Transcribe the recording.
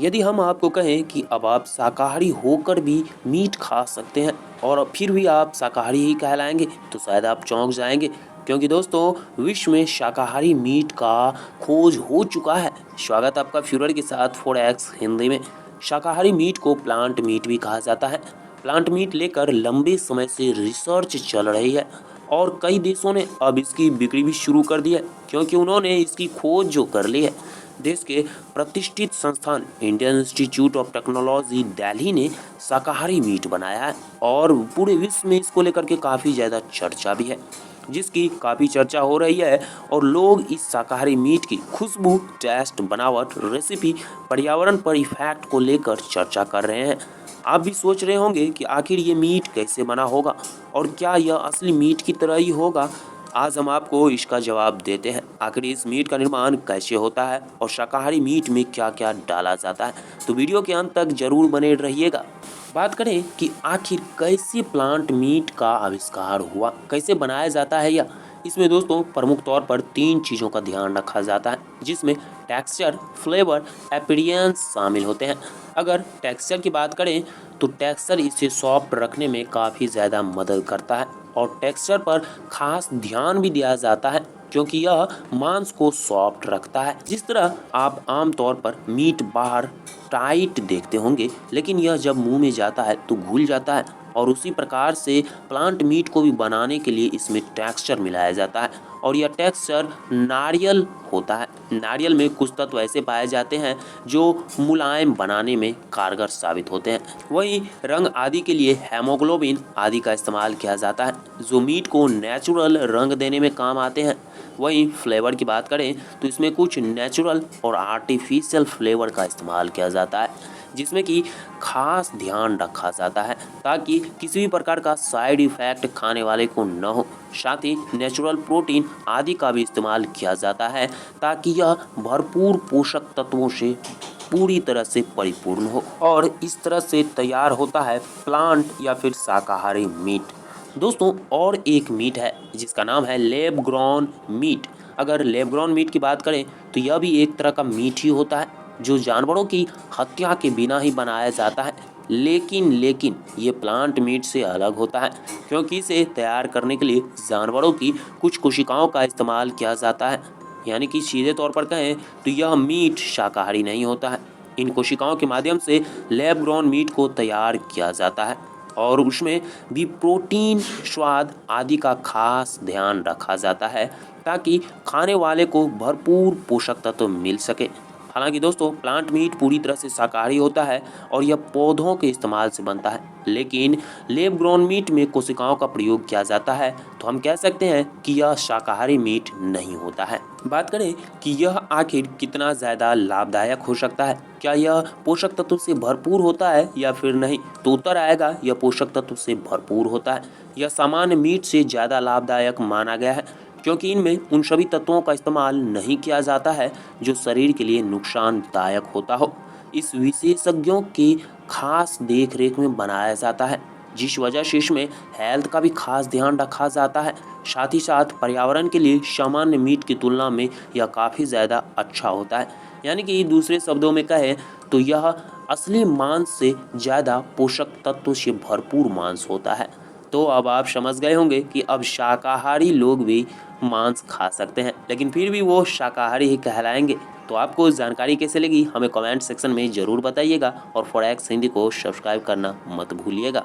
यदि हम आपको कहें कि अब आप शाकाहारी होकर भी मीट खा सकते हैं और फिर भी आप शाकाहारी ही कहलाएंगे, तो शायद आप चौंक जाएंगे, क्योंकि दोस्तों विश्व में शाकाहारी मीट का खोज हो चुका है। स्वागत है आपका फ्यूरर के साथ 4x हिंदी में। शाकाहारी मीट को प्लांट मीट भी कहा जाता है। प्लांट मीट लेकर लंबे समय से रिसर्च चल रही है और कई देशों ने अब इसकी बिक्री भी शुरू कर दी है, क्योंकि उन्होंने इसकी खोज जो कर ली है। देश के प्रतिष्ठित संस्थान Indian institute of technology Delhi ने शाकाहारी मीट बनाया है और पूरे विश्व में इसको लेकर के काफ़ी ज़्यादा चर्चा भी है, जिसकी काफ़ी चर्चा हो रही है। और लोग इस शाकाहारी मीट की खुशबू, टेस्ट, बनावट, रेसिपी, पर्यावरण पर इफेक्ट को लेकर चर्चा कर रहे हैं। आप भी सोच रहे होंगे कि आखिर ये मीट कैसे बना होगा और क्या यह असली मीट की तरह ही होगा। आज हम आपको इसका जवाब देते हैं। आखिर इस मीट का निर्माण कैसे होता है और शाकाहारी मीट में क्या क्या डाला जाता है, तो वीडियो के अंत तक जरूर बने रहिएगा। बात करें कि आखिर कैसे प्लांट मीट का आविष्कार हुआ, कैसे बनाया जाता है यह, इसमें दोस्तों प्रमुख तौर पर 3 चीज़ों का ध्यान रखा जाता है, जिसमें टेक्सचर, फ्लेवर, अपीयरेंस शामिल होते हैं। अगर टेक्सचर की बात करें तो टेक्सचर इसे सॉफ्ट रखने में काफ़ी ज़्यादा मदद करता है और टेक्सचर पर खास ध्यान भी दिया जाता है, क्योंकि यह मांस को सॉफ्ट रखता है। जिस तरह आप आमतौर पर मीट बाहर टाइट देखते होंगे, लेकिन यह जब मुंह में जाता है तो घुल जाता है, और उसी प्रकार से प्लांट मीट को भी बनाने के लिए इसमें टेक्सचर मिलाया जाता है और यह टेक्सचर नारियल होता है। नारियल में कुछ तत्व ऐसे पाए जाते हैं जो मुलायम बनाने में कारगर साबित होते हैं। वहीं रंग आदि के लिए हेमोग्लोबिन आदि का इस्तेमाल किया जाता है, जो मीट को नेचुरल रंग देने में काम आते हैं। वहीं फ्लेवर की बात करें तो इसमें कुछ नेचुरल और आर्टिफिशियल फ्लेवर का इस्तेमाल किया जाता है, जिसमें कि खास ध्यान रखा जाता है ताकि किसी भी प्रकार का साइड इफेक्ट खाने वाले को न हो। साथ ही नेचुरल प्रोटीन आदि का भी इस्तेमाल किया जाता है ताकि यह भरपूर पोषक तत्वों से पूरी तरह से परिपूर्ण हो, और इस तरह से तैयार होता है प्लांट या फिर शाकाहारी मीट। दोस्तों और एक मीट है जिसका नाम है लैब ग्रॉन मीट। अगर लैब ग्रॉन मीट की बात करें तो यह भी एक तरह का मीट ही होता है जो जानवरों की हत्या के बिना ही बनाया जाता है, लेकिन ये प्लांट मीट से अलग होता है, क्योंकि इसे तैयार करने के लिए जानवरों की कुछ कोशिकाओं का इस्तेमाल किया जाता है। यानी कि सीधे तौर पर कहें तो यह मीट शाकाहारी नहीं होता है। इन कोशिकाओं के माध्यम से लैब ग्रॉन मीट को तैयार किया जाता है और उसमें भी प्रोटीन, स्वाद आदि का खास ध्यान रखा जाता है ताकि खाने वाले को भरपूर पोषक तत्व मिल सके। हालांकि दोस्तों प्लांट मीट पूरी तरह से शाकाहारी होता है और यह पौधों के इस्तेमाल से बनता है, लेकिन लैब ग्रोन मीट में कोशिकाओं का प्रयोग किया जाता है, तो हम कह सकते हैं कि यह शाकाहारी मीट नहीं होता है। बात करें कि यह आखिर कितना ज़्यादा लाभदायक हो सकता है, क्या यह पोषक तत्व से भरपूर होता है या फिर नहीं, तो उत्तर आएगा यह पोषक तत्व से भरपूर होता है। यह सामान्य मीट से ज़्यादा लाभदायक माना गया है, क्योंकि इनमें उन सभी तत्वों का इस्तेमाल नहीं किया जाता है जो शरीर के लिए नुकसानदायक होता हो। इस विशेषज्ञों की खास देख रेख में बनाया जाता है, जिस वजह से इसमें हेल्थ का भी खास ध्यान रखा जाता है। साथ ही साथ पर्यावरण के लिए सामान्य मीट की तुलना में यह काफ़ी ज़्यादा अच्छा होता है। यानी कि दूसरे शब्दों में कहें तो यह असली मांस से ज़्यादा पोषक तत्व से भरपूर मांस होता है। तो अब आप समझ गए होंगे कि अब शाकाहारी लोग भी मांस खा सकते हैं, लेकिन फिर भी वो शाकाहारी ही कहलाएंगे। तो आपको जानकारी कैसे लगी हमें कमेंट सेक्शन में ज़रूर बताइएगा और 4x हिंदी को सब्सक्राइब करना मत भूलिएगा।